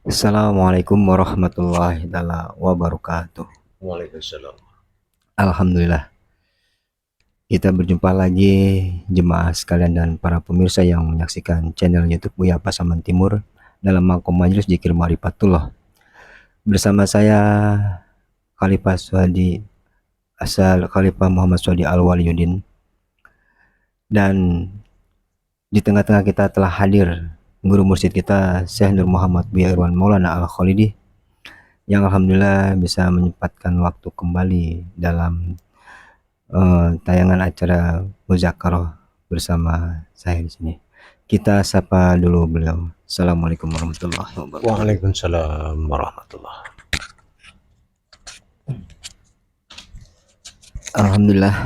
Assalamualaikum warahmatullahi taala wabarakatuh. Waalaikumsalam. Alhamdulillah, kita berjumpa lagi jemaah sekalian dan para pemirsa yang menyaksikan channel YouTube Buya Pasaman Timur dalam Makom Majelis Zikir Marifatullah. Bersama saya Khalifah Suhadi asal Khalifah Muhammad Suhadi Al Waliyuddin, dan di tengah-tengah kita telah hadir guru mursyid kita Syekh Nur Muhammad Buya Irwan Maulana Al Khalidi yang alhamdulillah bisa menyempatkan waktu kembali dalam tayangan acara Muzakarah bersama saya di sini. Kita sapa dulu beliau. Assalamualaikum warahmatullahi wabarakatuh. Waalaikumsalam warahmatullah. Alhamdulillah,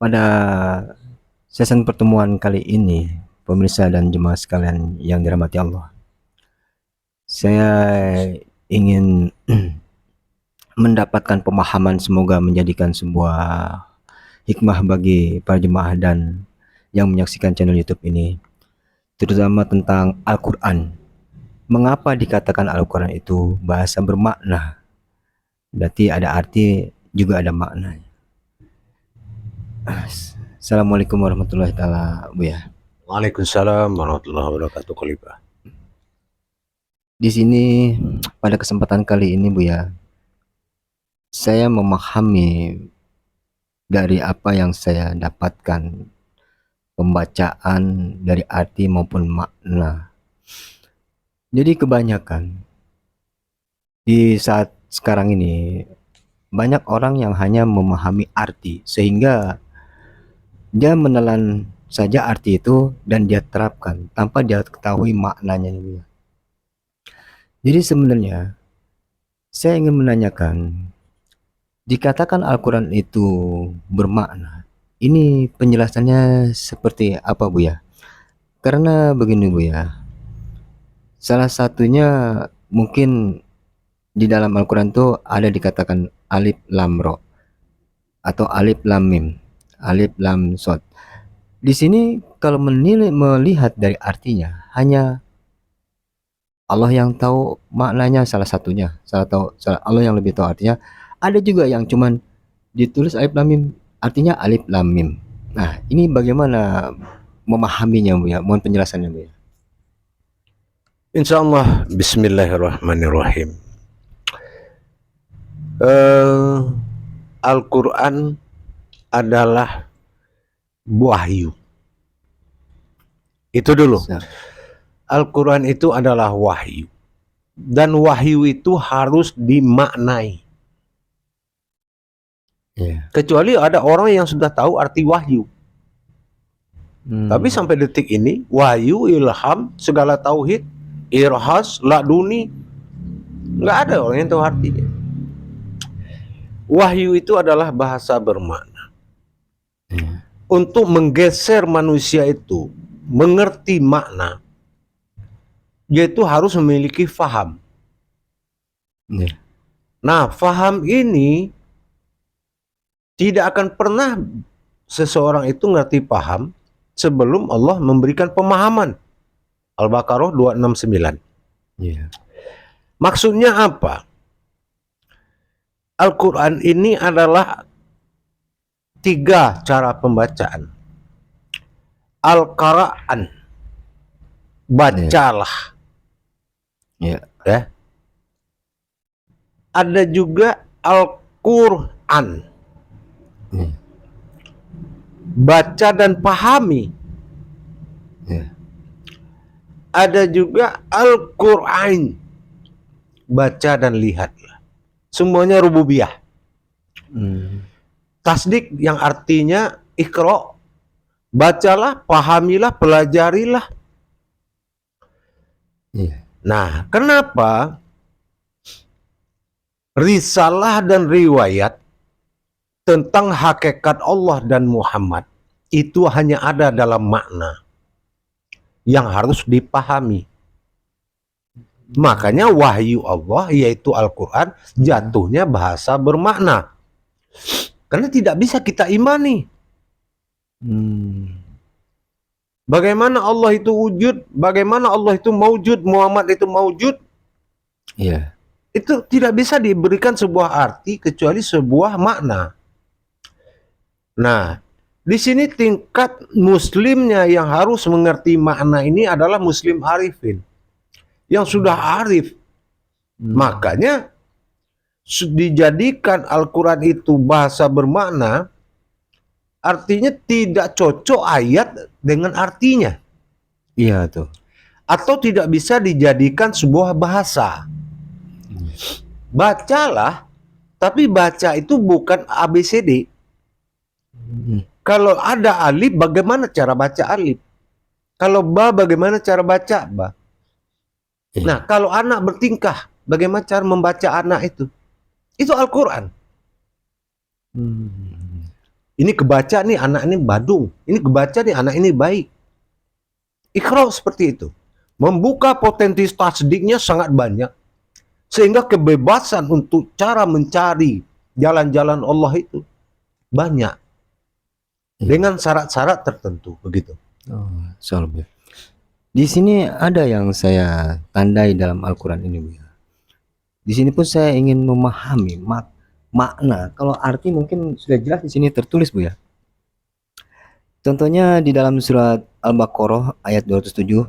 pada sesi pertemuan kali ini, pemirsa dan jemaah sekalian yang dirahmati Allah, saya ingin mendapatkan pemahaman, semoga menjadikan sebuah hikmah bagi para jemaah dan yang menyaksikan channel YouTube ini, terutama tentang Al-Quran. Mengapa dikatakan Al-Quran itu bahasa bermakna? Berarti ada arti juga ada makna. Assalamualaikum warahmatullahi taala Buya. Waalaikumsalam warahmatullahi wabarakatuh, Khalifah. Di sini pada kesempatan kali ini Buya, saya memahami dari apa yang saya dapatkan, pembacaan dari arti maupun makna. Jadi kebanyakan di saat sekarang ini banyak orang yang hanya memahami arti sehingga dia menelan saja arti itu dan dia terapkan tanpa dia ketahui maknanya. Jadi sebenarnya saya ingin menanyakan, dikatakan Al-Quran itu bermakna, ini penjelasannya seperti apa Buya? Karena begini Buya, salah satunya mungkin di dalam Al-Quran itu ada dikatakan alif lam ro atau alif lam mim, alif lam sod. Di sini kalau melihat dari artinya, hanya Allah yang tahu maknanya, salah satunya, Allah yang lebih tahu artinya. Ada juga yang cuman ditulis alif lam mim, artinya alif lam mim. Nah, ini bagaimana memahaminya Bu ya? Mohon penjelasannya Bu ya. Insyaallah, bismillahirrahmanirrahim. Al-Quran adalah wahyu. Itu dulu. Al-Quran itu adalah wahyu. Dan wahyu itu harus dimaknai. Kecuali ada orang yang sudah tahu arti wahyu. Tapi sampai detik ini, wahyu, ilham, segala tauhid, irhas, laduni, nggak ada orang yang tahu artinya. Wahyu itu adalah bahasa bermakna. Untuk menggeser manusia itu mengerti makna, yaitu harus memiliki faham. Nah, faham ini tidak akan pernah seseorang itu ngerti paham sebelum Allah memberikan pemahaman. Al-Baqarah 269. Maksudnya apa? Al-Quran ini adalah 3 cara pembacaan. Al-Qara'an, bacalah. Ya. Ada juga Al-Quran, baca dan pahami. Ada juga Al-Quran, baca dan lihatlah. Semuanya rububiyah. Tasdik yang artinya iqra, bacalah, pahamilah, pelajarilah. Nah, kenapa risalah dan riwayat tentang hakikat Allah dan Muhammad itu hanya ada dalam makna yang harus dipahami. Makanya wahyu Allah, yaitu Al-Quran, jatuhnya bahasa bermakna. Karena tidak bisa kita imani. Bagaimana Allah itu wujud, bagaimana Allah itu maujud, Muhammad itu maujud, Iya. itu tidak bisa diberikan sebuah arti kecuali sebuah makna. Nah, di sini tingkat muslimnya yang harus mengerti makna ini adalah muslim arifin yang sudah arif. Makanya dijadikan Al-Quran itu bahasa bermakna, artinya tidak cocok ayat dengan artinya, Iya tuh. atau tidak bisa dijadikan sebuah bahasa. Bacalah, tapi baca itu bukan ABCD. Kalau ada alif, bagaimana cara baca alif? Kalau ba, bagaimana cara baca ba? Iya. Nah, kalau anak bertingkah, bagaimana cara membaca anak itu? Itu Al-Quran. Ini kebaca nih anak ini badung, ini kebaca nih anak ini baik. Iqra seperti itu. Membuka potensi tasdiknya sangat banyak, sehingga kebebasan untuk cara mencari jalan-jalan Allah itu banyak. Dengan syarat-syarat tertentu, begitu. Oh, soal di sini ada yang saya tandai dalam Al-Quran ini, Bu. Di sini pun saya ingin memahami makna. Kalau arti mungkin sudah jelas di sini tertulis, Bu ya. Contohnya di dalam surat Al-Baqarah ayat 207,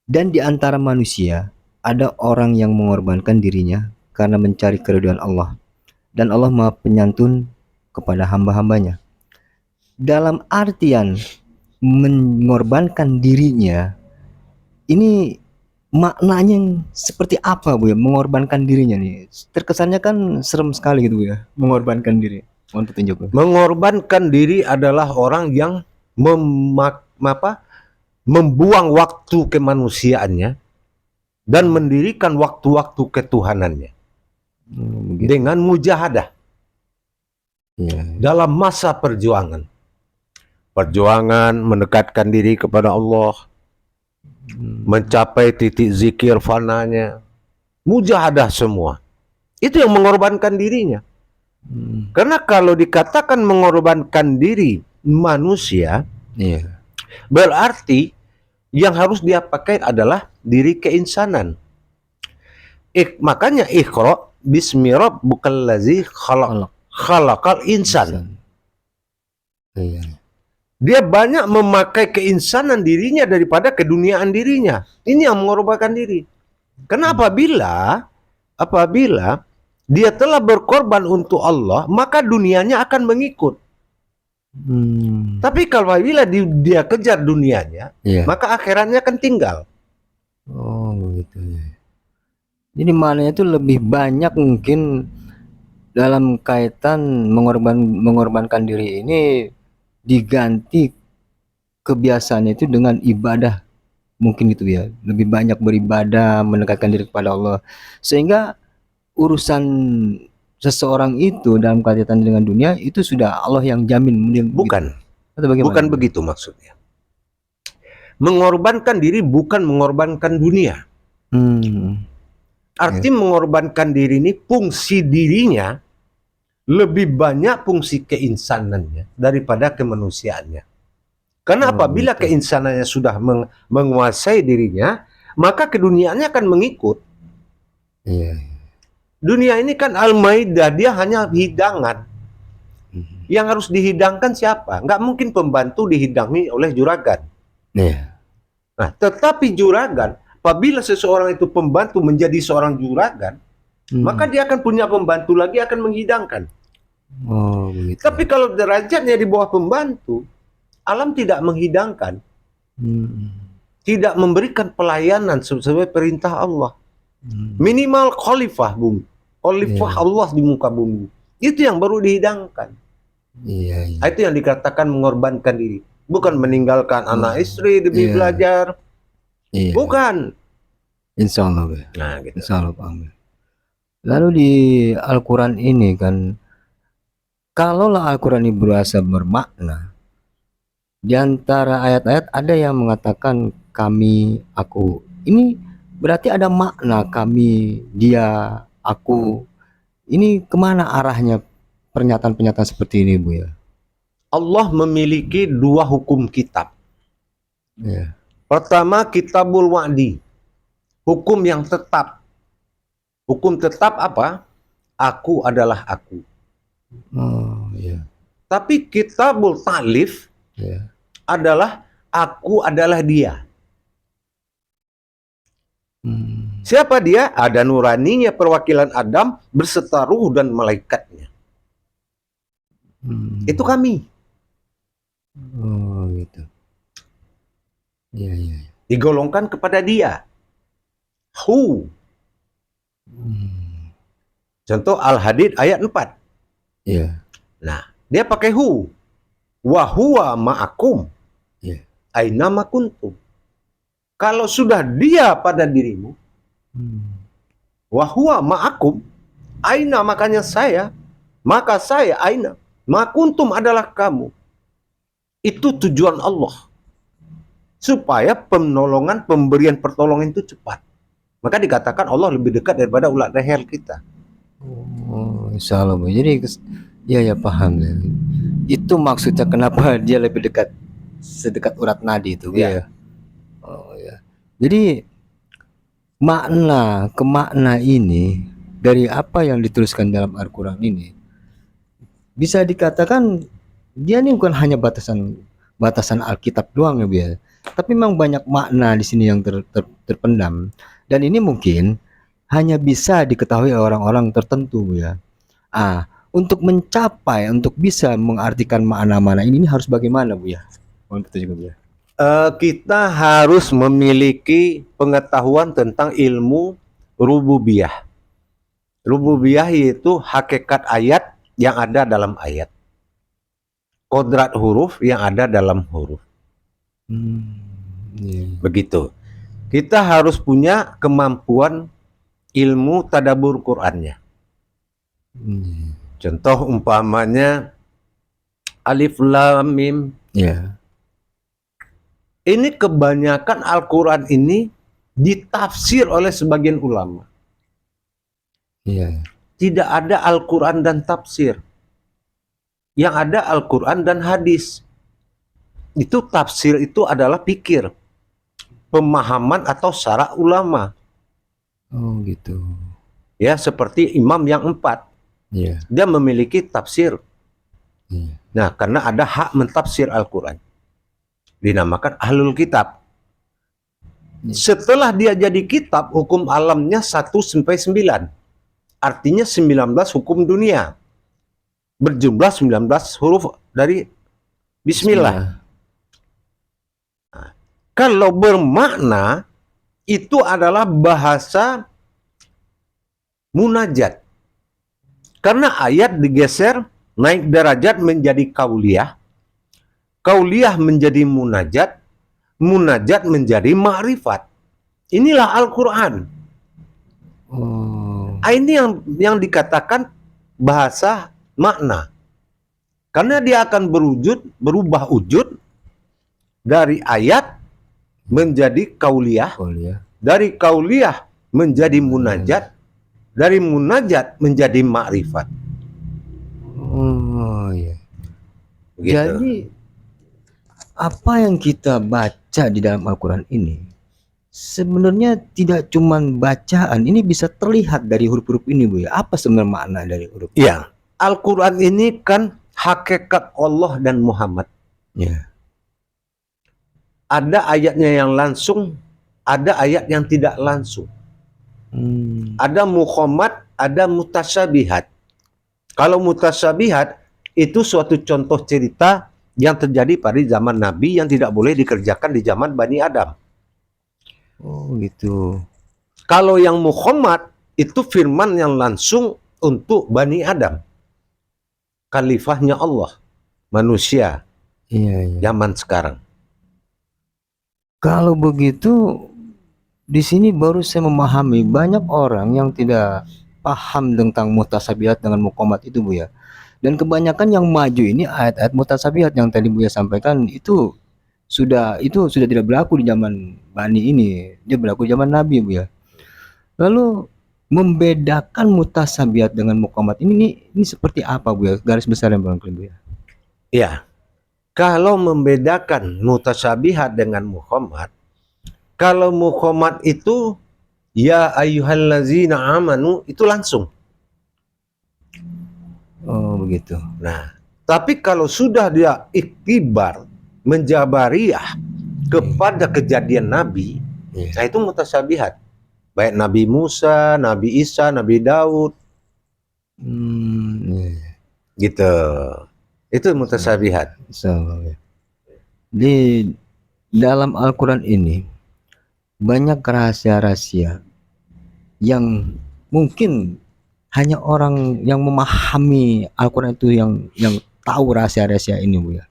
dan di antara manusia ada orang yang mengorbankan dirinya karena mencari keridhaan Allah, dan Allah Maha Penyantun kepada hamba-hambanya. Dalam artian mengorbankan dirinya, ini maknanya seperti apa, Bu ya? Mengorbankan dirinya nih. Terkesannya kan serem sekali gitu, Bu ya. Mengorbankan diri. Mohon petunjuk, Bu. Mengorbankan diri adalah orang yang membuang waktu kemanusiaannya dan mendirikan waktu-waktu ketuhanannya Begitu. dengan mujahadah Iya. dalam masa perjuangan. Perjuangan mendekatkan diri kepada Allah, mencapai titik zikir fananya, mujahadah semua. Itu yang mengorbankan dirinya. Karena kalau dikatakan mengorbankan diri manusia, Iya. berarti yang harus dia pakai adalah diri keinsanan. Makanya Iqra bismi rabbikal ladzi khalaqal insan. Iya. Dia banyak memakai keinsanan dirinya daripada keduniaan dirinya. Ini yang mengorbankan diri. Karena apabila dia telah berkorban untuk Allah, maka dunianya akan mengikut. Tapi kalau bila dia kejar dunianya, Iya. maka akhiratnya akan tinggal. Oh, begitu ya. Jadi maknanya itu lebih banyak mungkin dalam kaitan mengorbankan diri ini diganti kebiasaannya itu dengan ibadah, mungkin gitu ya. Lebih banyak beribadah, mendekatkan diri kepada Allah, sehingga urusan seseorang itu dalam kaitan dengan dunia itu sudah Allah yang jamin. Bukan. Atau bagaimana? Bukan begitu maksudnya. Mengorbankan diri bukan mengorbankan dunia. Arti mengorbankan diri ini, fungsi dirinya lebih banyak fungsi keinsanannya daripada kemanusiaannya. Karena apabila keinsanannya sudah menguasai dirinya, maka keduniaannya akan mengikut. Iya. Dunia ini kan Al-Maidah, dia hanya hidangan. Yang harus dihidangkan siapa? Nggak mungkin pembantu dihidangi oleh juragan. Iya. Nah, tetapi juragan, apabila seseorang itu pembantu menjadi seorang juragan, maka dia akan punya pembantu lagi, akan menghidangkan. Oh, begitu. Tapi kalau derajatnya di bawah pembantu, alam tidak menghidangkan, tidak memberikan pelayanan sesuai perintah Allah. Minimal khalifah bumi, khalifah Allah di muka bumi, itu yang baru dihidangkan. Iya. Itu yang dikatakan mengorbankan diri, bukan meninggalkan anak istri demi belajar. Iya. Bukan. Insya Allah, ya. Nah, gitu. Insya Allah, paham. Lalu di Al-Quran ini kan, kalaulah Al-Quran ini berasa bermakna, di antara ayat-ayat ada yang mengatakan kami, aku. Ini berarti ada makna kami, dia, aku. Ini kemana arahnya pernyataan-pernyataan seperti ini, Bu ya? Allah memiliki dua hukum kitab. Ya. Pertama, kitabul wa'di, hukum yang tetap. Hukum tetap apa? Aku adalah aku. Oh, ya. Tapi kitabul ta'lif Ya. adalah aku adalah dia. Hmm. Siapa dia? Ada nuraninya perwakilan Adam berserta ruh dan malaikatnya. Hmm. Itu kami. Oh, gitu. Ya, ya. Digolongkan kepada dia. Hu. Hmm. Contoh Al-Hadid ayat 4. Ya. Nah, dia pakai hu. Wa huwa ma'akum. Ya. Aina ma kuntum. Kalau sudah dia pada dirimu, Hmm. wa huwa ma'akum, aina makanya saya, maka saya aina. Ma kuntum adalah kamu. Itu tujuan Allah. Supaya penolongan, pemberian pertolongan itu cepat. Maka dikatakan Allah lebih dekat daripada ulat leher kita. Oh, insya Allah, Bu. Jadi, ya, ya, paham ya. Itu maksudnya kenapa dia lebih dekat, sedekat urat nadi itu, Bu, Ya. ya. Oh, ya. Jadi makna ke makna ini dari apa yang dituliskan dalam Al-Quran ini bisa dikatakan dia ini bukan hanya batasan Alkitab doang ya, Bu, ya. Tapi memang banyak makna di sini yang terpendam, dan ini mungkin hanya bisa diketahui orang-orang tertentu, Bu, ya. Untuk mencapai, untuk bisa mengartikan makna-makna ini harus bagaimana, Bu, ya? Mohon petunjuk, Bu, ya. Kita harus memiliki pengetahuan tentang ilmu rububiyah. Rububiyah itu hakikat ayat yang ada dalam ayat. Kodrat huruf yang ada dalam huruf. Iya. Begitu. Kita harus punya kemampuan ilmu tadabur Qur'annya. Contoh umpamanya Alif Lam Mim. Ya. Ini kebanyakan Al-Quran ini ditafsir oleh sebagian ulama. Iya. Tidak ada Al-Quran dan tafsir. Yang ada Al-Quran dan hadis. Itu tafsir itu adalah pikir, pemahaman atau syara ulama. Oh, gitu. Ya, seperti imam yang 4. Iya. Dia memiliki tafsir. Iya. Nah, karena ada hak mentafsir Al-Quran. Dinamakan Ahlul Kitab. Setelah dia jadi kitab, hukum alamnya 1-9. Artinya 19 hukum dunia. Berjumlah 19 huruf dari Bismillah. Nah, kalau bermakna, itu adalah bahasa munajat. Karena ayat digeser, naik derajat menjadi kauliyah. Kauliyah menjadi munajat. Munajat menjadi ma'rifat. Inilah Al-Quran. Oh. Ini yang dikatakan bahasa makna. Karena dia akan berubah wujud dari ayat menjadi kauliyah. Dari kauliyah menjadi munajat. Dari munajat menjadi ma'rifat. Oh, iya. Begitu. Jadi apa yang kita baca di dalam Al-Quran ini sebenarnya tidak cuma bacaan, ini bisa terlihat dari huruf-huruf ini, Bu, ya. Apa sebenarnya makna dari huruf? Iya, Al-Quran ini kan hakikat Allah dan Muhammad. Ya. Ada ayatnya yang langsung, ada ayat yang tidak langsung. Ada muhammad, ada mutasyabihat. Kalau mutasyabihat itu suatu contoh cerita yang terjadi pada zaman Nabi yang tidak boleh dikerjakan di zaman Bani Adam. Oh, gitu. Kalau yang muhammad itu firman yang langsung untuk Bani Adam. Khalifahnya Allah, manusia. Iya. Zaman sekarang. Kalau begitu, di sini baru saya memahami banyak orang yang tidak paham tentang mutasabihat dengan muqamat itu, Bu, ya. Dan kebanyakan yang maju ini ayat-ayat mutasabihat yang tadi Buya sampaikan itu sudah tidak berlaku di zaman Bani ini. Dia berlaku di zaman Nabi, Bu, ya. Lalu membedakan mutasabihat dengan muqamat ini seperti apa, Bu, ya? Garis besar yang barangkali, Bu, ya. Iya. Kalau membedakan mutasyabihat dengan Muhammad, kalau Muhammad itu ya ayyuhallazina amanu itu langsung. Oh begitu. Nah, tapi kalau sudah dia iktibar menjabariyah kepada kejadian Nabi, nah itu mutasyabihat. Baik Nabi Musa, Nabi Isa, Nabi Daud, gitu. Itu mutasyabihat. So, di dalam Al-Quran ini banyak rahasia-rahasia yang mungkin hanya orang yang memahami Al-Quran itu yang tahu rahasia-rahasia ini, Buya.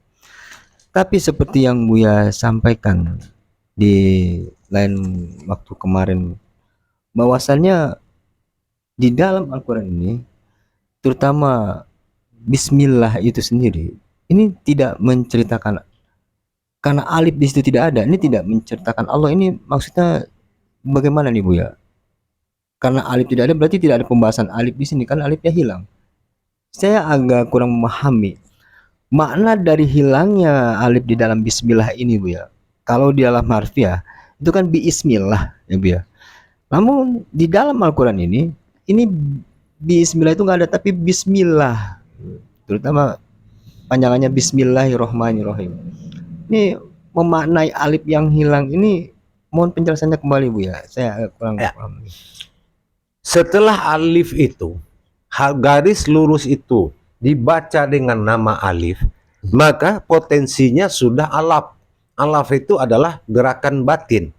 Tapi seperti yang Buya sampaikan di lain waktu kemarin, bahwasannya di dalam Al-Quran ini, terutama Bismillah itu sendiri, ini tidak menceritakan, karena alif di situ tidak ada, ini tidak menceritakan Allah. Ini maksudnya bagaimana nih Buya? Karena alif tidak ada berarti tidak ada pembahasan alif di sini, kan alifnya hilang. Saya agak kurang memahami makna dari hilangnya alif di dalam Bismillah ini Buya. Kalau di dalam harfiah itu kan Bismillah ya Buya. Namun di dalam Al-Quran ini Bismillah itu nggak ada, tapi Bismillah, terutama panjangannya Bismillahirrohmanirrohim. Ini memaknai alif yang hilang ini, mohon penjelasannya kembali Buya. Saya agak kurang paham. Setelah alif itu, garis lurus itu dibaca dengan nama alif, maka potensinya sudah alaf. Alaf itu adalah gerakan batin,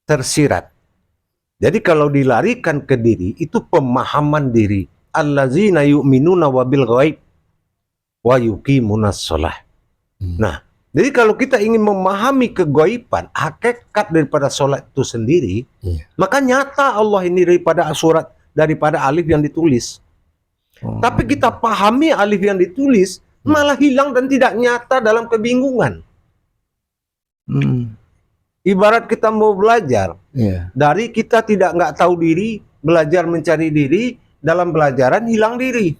tersirat. Jadi kalau dilarikan ke diri, itu pemahaman diri. Allazina yu'minuna wabil ghaib wa yuqimunas shalah. Nah, jadi kalau kita ingin memahami kegaiban, hakikat daripada sholat itu sendiri, maka nyata Allah ini daripada alif yang ditulis. Tapi kita pahami alif yang ditulis, malah hilang dan tidak nyata dalam kebingungan. Ibarat kita mau belajar, dari kita nggak tahu diri, belajar mencari diri, dalam belajaran hilang diri.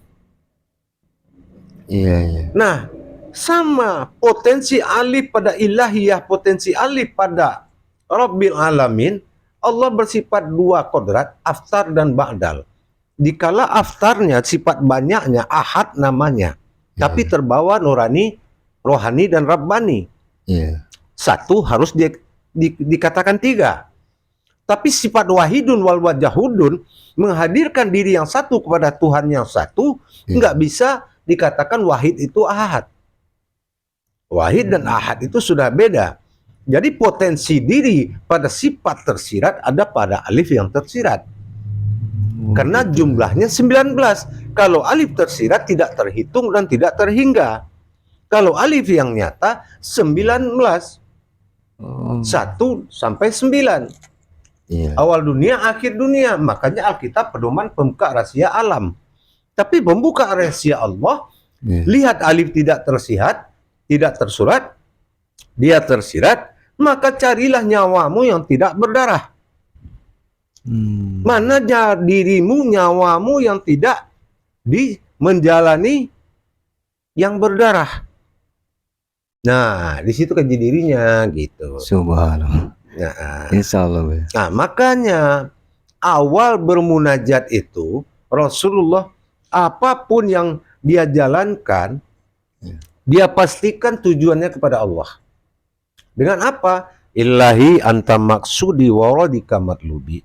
Nah, sama potensi alif pada ilahiyah, potensi alif pada Rabbil Alamin, Allah bersifat dua kodrat, aftar dan ba'dal. Dikala aftarnya sifat banyaknya, ahad namanya, tapi terbawa nurani, rohani dan rabbani. Satu harus dikatakan tiga. Tapi sifat wahidun wal wajahudun, menghadirkan diri yang satu kepada Tuhan yang satu, nggak bisa dikatakan wahid itu ahad. Wahid dan ahad itu sudah beda. Jadi potensi diri pada sifat tersirat ada pada alif yang tersirat. Karena jumlahnya 19. Kalau alif tersirat tidak terhitung dan tidak terhingga. Kalau alif yang nyata 19. 1 sampai 9. Awal dunia, akhir dunia. Makanya Alkitab pedoman pembuka rahasia alam. Tapi pembuka rahasia Allah, lihat alif tidak tersirat, tidak tersurat, dia tersirat, maka carilah nyawamu yang tidak berdarah. Mana dirimu, nyawamu yang tidak menjalani yang berdarah. Nah, di situ kan dirinya gitu. Subhanallah. Nah, Insya Allah. Nah, makanya awal bermunajat itu Rasulullah apapun yang dia jalankan, dia pastikan tujuannya kepada Allah. Dengan apa? Ilahi anta maksudi waradika matlubi.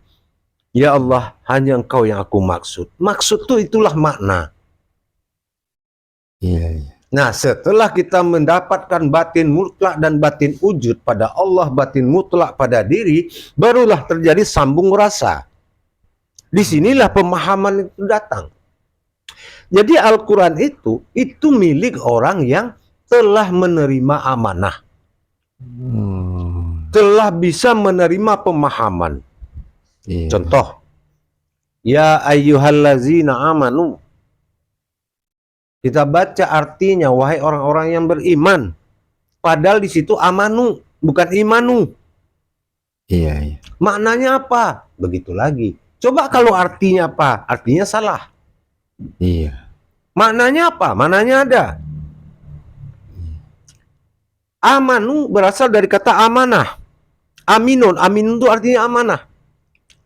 Ya Allah, hanya Engkau yang aku maksud. Maksud itulah makna. Nah, setelah kita mendapatkan batin mutlak dan batin wujud pada Allah, batin mutlak pada diri, barulah terjadi sambung rasa. Disinilah pemahaman itu datang. Jadi Al-Quran itu milik orang yang telah menerima amanah. Telah bisa menerima pemahaman. Contoh, ya ayyuhallazina amanu. Kita baca artinya, wahai orang-orang yang beriman. Padahal di situ amanu, bukan imanu. Maknanya apa? Begitu lagi. Coba kalau artinya apa? Artinya salah. Maknanya apa? Maknanya ada. Amanu berasal dari kata amanah. Aminun, aminun itu artinya amanah.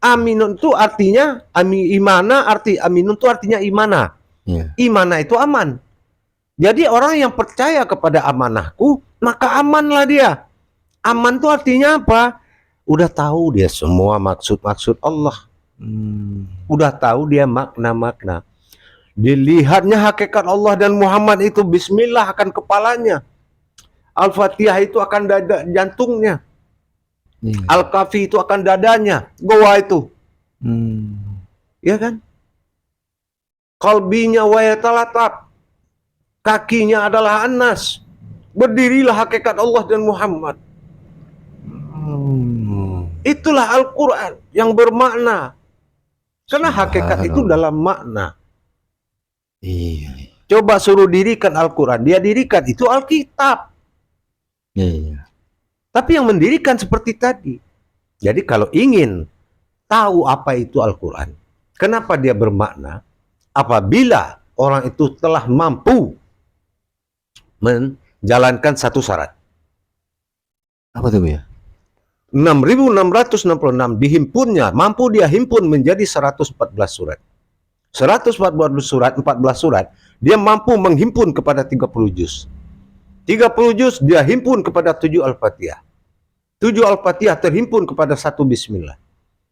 Aminun itu artinya imana, aminun itu artinya imana. Iya. Imana itu aman. Jadi orang yang percaya kepada amanahku, maka amanlah dia. Aman itu artinya apa? Udah tahu dia semua maksud-maksud Allah. Udah tahu dia makna-makna. Dilihatnya hakikat Allah dan Muhammad itu bismillah akan kepalanya. Al-Fatihah itu akan dada jantungnya. Iya. Al-Kafi itu akan dadanya. Goa itu. Ya kan? Kalbinya wayatalatap. Kakinya adalah Anas. Berdirilah hakikat Allah dan Muhammad. Itulah Al-Quran yang bermakna. Karena hakikat itu dalam makna. Iya. Coba suruh dirikan Al-Quran. Dia dirikan. Itu Alkitab. Iya. Tapi yang mendirikan seperti tadi. Jadi kalau ingin tahu apa itu Al-Quran, kenapa dia bermakna? Apabila orang itu telah mampu menjalankan satu syarat. Apa tuh, Bu ya? 6.666 dihimpunnya, mampu dia himpun menjadi 114 surat. 114 surat, 14 surat, dia mampu menghimpun kepada 30 juz. 30 juz dia himpun kepada 7 Al-Fatihah. 7 Al-Fatihah terhimpun kepada 1 Bismillah.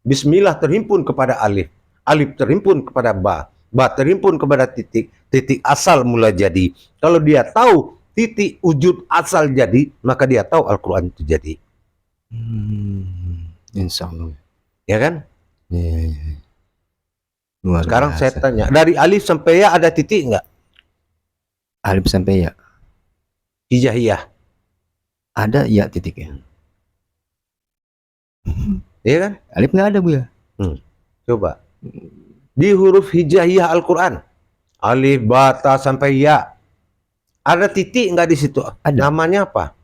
Bismillah terhimpun kepada Alif. Alif terhimpun kepada Ba. Ba terhimpun kepada titik. Titik asal mula jadi. Kalau dia tahu titik wujud asal jadi, maka dia tahu Al-Quran itu jadi. Insya Allah. Ya kan? Iya. Luar Sekarang biasa. saya tanya, dari Alif sampai Ya ada titik enggak? Alif sampai Ya. Hijaiyah. Ada Ya titiknya. Iya kan? Alif nggak ada, Bu ya? Coba. Di huruf hijaiyah Al-Quran. Alif, Ba, Ta sampai Ya. Ada titik enggak di situ? Ada. Namanya apa?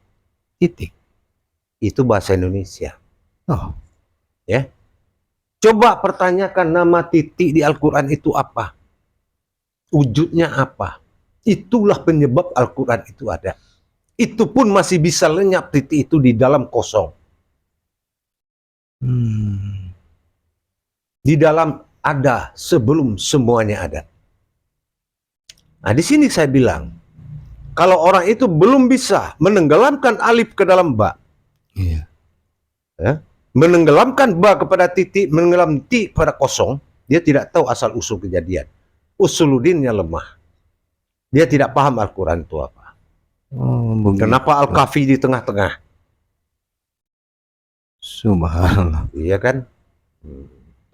Titik. Itu bahasa Indonesia. Oh. Ya. Coba pertanyakan nama titik di Al-Quran itu apa? Wujudnya apa? Itulah penyebab Al-Quran itu ada. Itu pun masih bisa lenyap titik itu di dalam kosong. Di dalam ada sebelum semuanya ada. Nah, di sini saya bilang, kalau orang itu belum bisa menenggelamkan alif ke dalam ba, Iya. ya, menenggelamkan ba kepada titik, menenggelam titik pada kosong, dia tidak tahu asal usul kejadian. Usuluddinnya lemah. Dia tidak paham Al-Quran itu apa. Oh, begitu. Kenapa Al-Kafi di tengah-tengah? Subhanallah. Iya kan?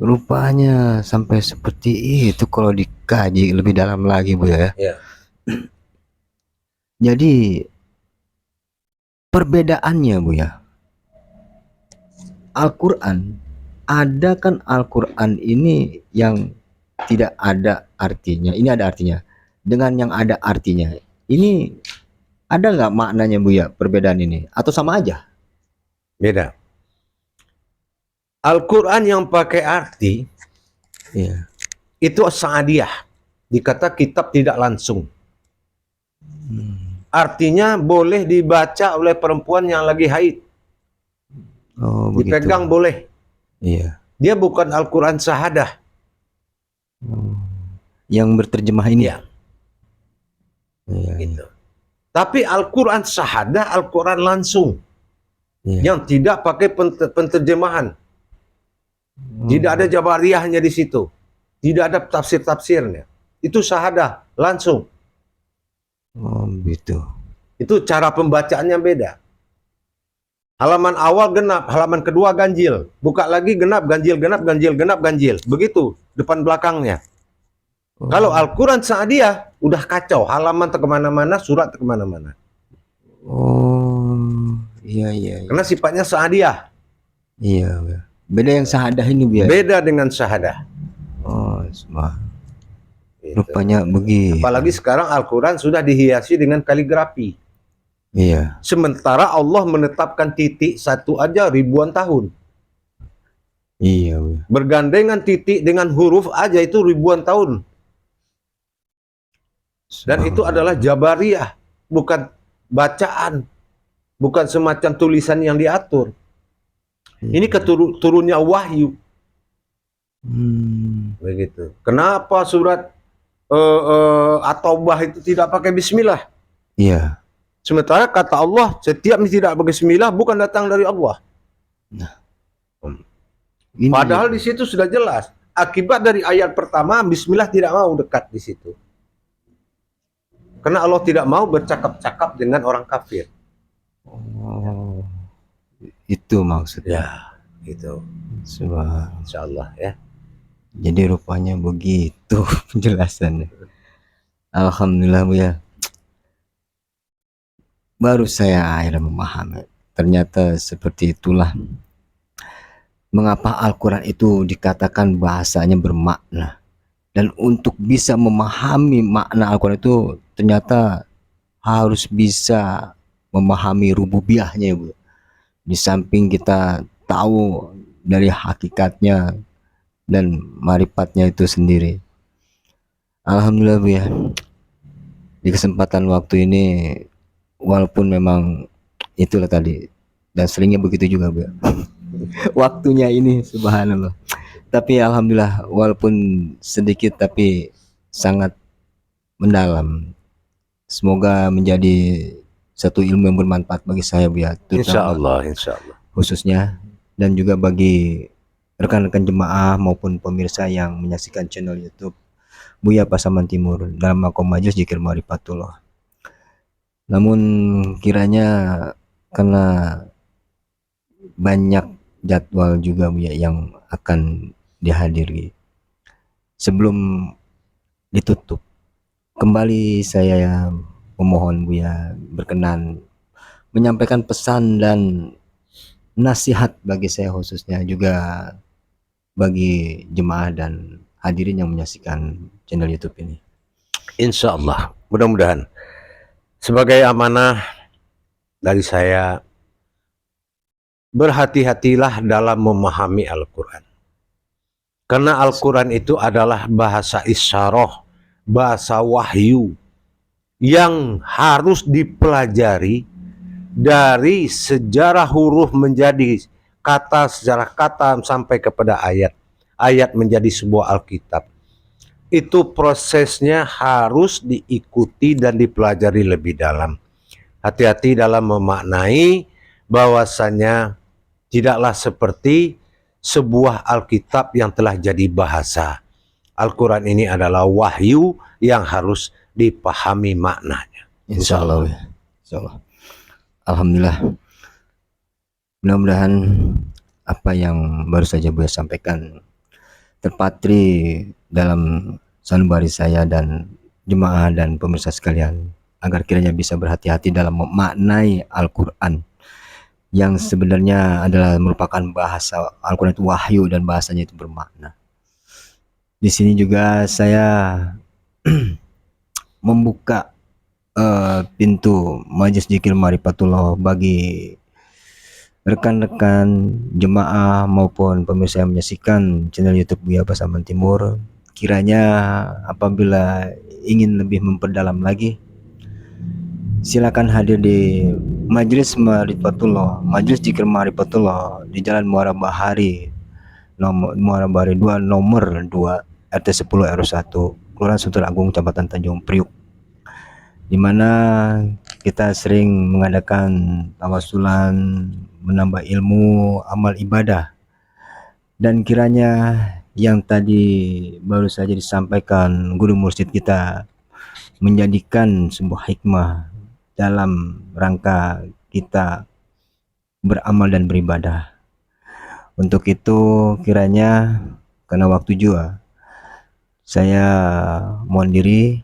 Rupanya sampai seperti itu kalau dikaji lebih dalam lagi, Bu ya. Iya. Jadi perbedaannya, Bu ya. Al-Quran, ada kan Al-Quran ini yang tidak ada artinya. Ini ada artinya. Dengan yang ada artinya. Ini ada nggak maknanya, Bu ya, perbedaan ini? Atau sama aja? Beda. Al-Quran yang pakai arti, Iya. itu sa'adiyah. Dikata kitab tidak langsung. Artinya boleh dibaca oleh perempuan yang lagi haid. Oh, begitu. Dipegang boleh. Iya. Dia bukan Al-Quran sahadah. Yang berterjemah ini. Iya. Iya. Gitu. Tapi Al-Quran sahadah, Al-Quran langsung. Iya. Yang tidak pakai penterjemahan. Tidak ada jabariyahnya di situ. Tidak ada tafsir-tafsirnya. Itu sahadah, langsung. Oh, gitu. Itu cara pembacaannya beda. Halaman awal genap, halaman kedua ganjil. Buka lagi genap, ganjil, genap, ganjil, genap, ganjil. Begitu, depan belakangnya. Kalau Al-Quran Sa'adiyah, udah kacau. Halaman kemana-mana, surat kemana-mana. Oh, iya, iya. Karena sifatnya Sa'adiyah. Iya, iya. Beda yang sahadah ini, Bu ya. Beda dengan sahadah. Oh, semua. Gitu. Rupanya begitu. Apalagi sekarang Al-Quran sudah dihiasi dengan kaligrafi. Iya. Sementara Allah menetapkan titik satu aja ribuan tahun. Iya, Bu. Bergandengan titik dengan huruf aja itu ribuan tahun. Dan itu adalah jabariyah, bukan bacaan. bukan semacam tulisan yang diatur. Ini turunnya wahyu. Begitu. Kenapa surat At-Taubah itu tidak pakai bismillah? Iya. Sementara kata Allah, setiap tidak berbismillah bukan datang dari Allah. Nah, padahal di situ sudah jelas. Akibat dari ayat pertama, bismillah tidak mau dekat di situ. Karena Allah tidak mau bercakap-cakap dengan orang kafir. Oh, itu maksudnya. Ya, itu. Insyaallah ya. Jadi rupanya begitu penjelasannya. Alhamdulillah Bu ya. Baru saya akhirnya memahami. Ternyata seperti itulah mengapa Al-Quran itu dikatakan bahasanya bermakna. Dan untuk bisa memahami makna Al-Quran itu ternyata harus bisa memahami rububiyahnya Bu. Di samping kita tahu dari hakikatnya dan marifatnya itu sendiri. Alhamdulillah Bu ya. Di kesempatan waktu ini, walaupun memang itulah tadi, dan seringnya begitu juga Bu ya. Waktunya ini subhanallah. Tapi alhamdulillah walaupun sedikit tapi sangat mendalam. Semoga menjadi satu ilmu yang bermanfaat bagi saya Bu ya. Insyaallah. Khususnya dan juga bagi rekan-rekan jemaah maupun pemirsa yang menyaksikan channel YouTube Buya Pasaman Timur dalam makom majelis zikir ma'rifatullah. Namun kiranya karena banyak jadwal juga Buya yang akan dihadiri, sebelum ditutup kembali saya memohon Buya berkenan menyampaikan pesan dan nasihat bagi saya, khususnya juga bagi jemaah dan hadirin yang menyaksikan channel YouTube ini. Insyaallah, mudah-mudahan sebagai amanah dari saya, berhati-hatilah dalam memahami Al-Quran. Karena Al-Quran itu adalah bahasa isyarah, bahasa wahyu yang harus dipelajari dari sejarah huruf menjadi kata, sejarah kata sampai kepada ayat. Ayat menjadi sebuah Alkitab. Itu prosesnya harus diikuti dan dipelajari lebih dalam. Hati-hati dalam memaknai bahwasanya tidaklah seperti sebuah Alkitab yang telah jadi bahasa. Al-Quran ini adalah wahyu yang harus dipahami maknanya. Insyaallah. Insyaallah. Alhamdulillah. Mudah-mudahan apa yang baru saja Buya sampaikan terpatri dalam sanubari saya dan jemaah dan pemirsa sekalian, agar kiranya bisa berhati-hati dalam memaknai Al-Quran yang sebenarnya adalah merupakan bahasa. Al-Quran itu wahyu dan bahasanya itu bermakna. Di sini juga saya membuka pintu majelis zikir ma'rifatullah bagi rekan-rekan jemaah maupun pemirsa yang menyaksikan channel YouTube Buya Pasaman Timur. Kiranya apabila ingin lebih memperdalam lagi, silakan hadir di majelis ma'rifatullah, majelis zikir ma'rifatullah di Jalan Muara Bahari, Muara Bahari 2 nomor 2 RT 10 RW 1 Kelurahan Sunter Agung, Kecamatan Tanjung Priuk, di mana kita sering mengadakan tawasulan, menambah ilmu, amal ibadah. Dan kiranya yang tadi baru saja disampaikan guru mursyid kita menjadikan sebuah hikmah dalam rangka kita beramal dan beribadah. Untuk itu kiranya karena waktu juga, saya mohon diri.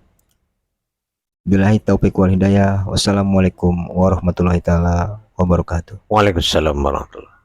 Billahi taufiq wal hidayah. Wassalamualaikum warahmatullahi taala wabarakatuh. Waalaikumsalam warahmatullahi wabarakatuh.